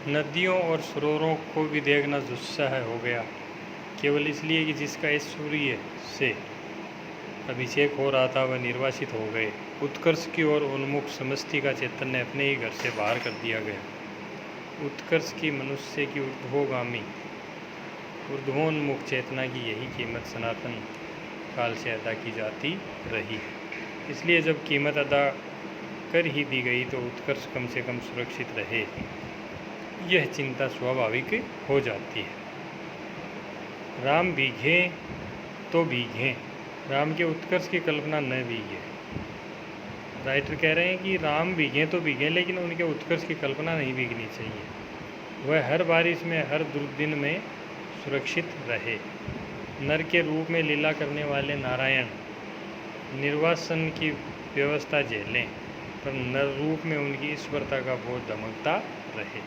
नदियों और सरोवरों को भी देखना दुस्सह हो गया, केवल इसलिए कि जिसका इस सूर्य से अभिषेक हो रहा था वह निर्वासित हो गए। उत्कर्ष की ओर उन्मुख समष्टि का चैतन्य अपने ही घर से बाहर कर दिया गया। उत्कर्ष की मनुष्य की ऊर्ध्वोन्मुख चेतना की यही कीमत सनातन काल से अदा की जाती रही है। इसलिए जब कीमत अदा कर ही दी गई तो उत्कर्ष कम से कम सुरक्षित रहे, यह चिंता स्वाभाविक हो जाती है। राम भीगे तो भीगे, राम के उत्कर्ष की कल्पना न भीगे। राइटर कह रहे हैं कि राम भीगे तो भीगे, लेकिन उनके उत्कर्ष की कल्पना नहीं भीगनी चाहिए। वह हर बारिश में, हर दुर्दिन में सुरक्षित रहे। नर के रूप में लीला करने वाले नारायण निर्वासन की व्यवस्था झेलें, पर नर रूप में उनकी ईश्वरता का बोध दमकता रहे।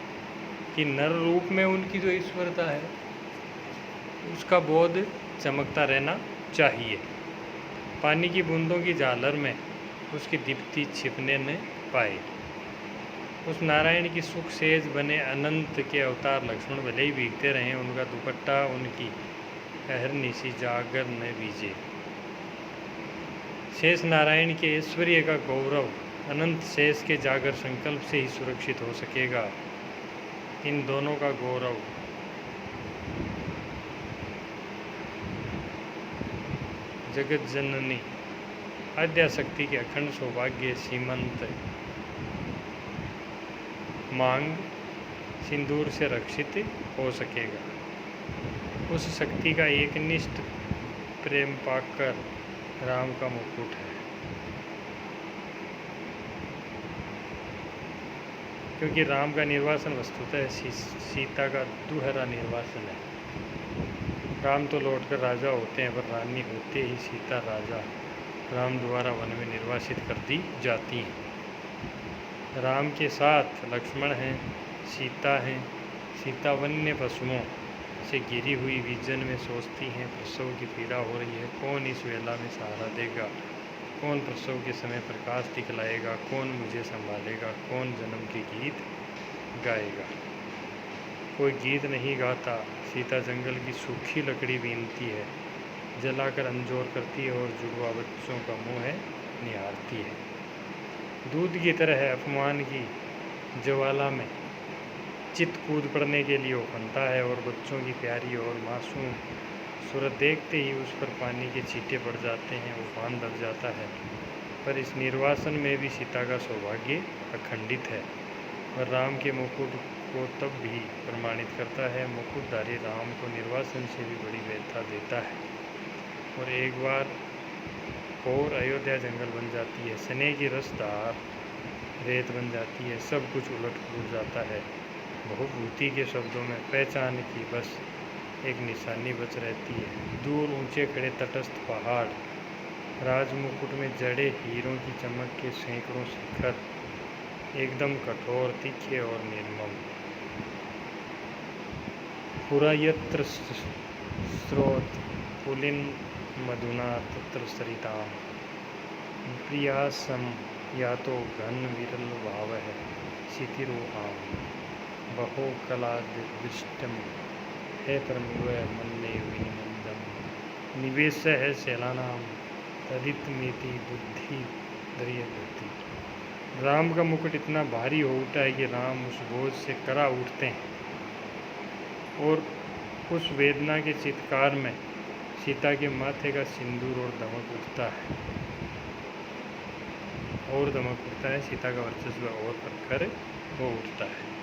कि नर रूप में उनकी जो ईश्वरता है उसका बोध चमकता रहना चाहिए। पानी की बूंदों की झालर में उसकी दीप्ति छिपने न पाए। उस नारायण की सुख सेज बने अनंत के अवतार लक्ष्मण भले ही भीगते रहें, उनका दुपट्टा उनकी अहरनिशी जागर न बीजे। शेष नारायण के ऐश्वर्य का गौरव अनंत शेष के जागर संकल्प से ही सुरक्षित हो सकेगा। इन दोनों का गौरव जगत जननी आद्याशक्ति के अखंड सौभाग्य सीमंत मांग सिंदूर से रक्षित हो सकेगा। उस शक्ति का एकनिष्ठ प्रेम पाकर राम का मुकुट है, क्योंकि राम का निर्वासन वस्तुतः सीता का दुहरा निर्वासन है। राम तो लौटकर राजा होते हैं, पर रानी होते ही सीता राजा राम द्वारा वन में निर्वासित कर दी जाती हैं। राम के साथ लक्ष्मण हैं, सीता हैं। सीता वन्य पशुओं से घिरी हुई विजन में सोचती हैं, प्रसव की पीड़ा हो रही है, कौन इस वेला में सहारा देगा, कौन प्रसव के समय प्रकाश दिखलाएगा, कौन मुझे संभालेगा, कौन जन्म के गीत गाएगा। कोई गीत नहीं गाता। सीता जंगल की सूखी लकड़ी बीनती है, जलाकर अंजोर करती है और जुड़वा बच्चों का मुँह निहारती है। दूध की तरह अपमान की ज्वाला में चित कूद पड़ने के लिए उफनता है और बच्चों की प्यारी और मासूम सूरत देखते ही उस पर पानी के छींटे पड़ जाते हैं, उफान दब जाता है। पर इस निर्वासन में भी सीता का सौभाग्य अखंडित है और राम के मुकुट को तब भी प्रमाणित करता है। मुकुटधारी राम को निर्वासन से भी बड़ी वैधता देता है। और एक बार और अयोध्या जंगल बन जाती है, स्नेह की रसधार रेत बन जाती है, सब कुछ उलट पुलट जाता है। बहुभूति के शब्दों में पहचान की बस एक निशानी बच रहती है। दूर ऊंचे खड़े तटस्थ पहाड़, राजमुकुट में जड़े हीरों की चमक के सैकड़ों शिखर, एकदम कठोर, तीखे और निर्मम। पुरा यत्र स्रोत पुलिन मधुना तत्र सरिताम, प्रियासम या तो घन विरल भाव है शिथिरोहाम, बहो कलादृष्टम है परमिव मन्ने विनिमंदम, निवेश है शैलानाम तदित मेति बुद्धि दरियति। राम का मुकुट इतना भारी हो उठा है कि राम उस बोझ से करा उठते हैं और उस वेदना के चित्कार में सीता के माथे का सिंदूर और दमक उठता है, सीता का वर्चस्व और प्रखर हो उठता है।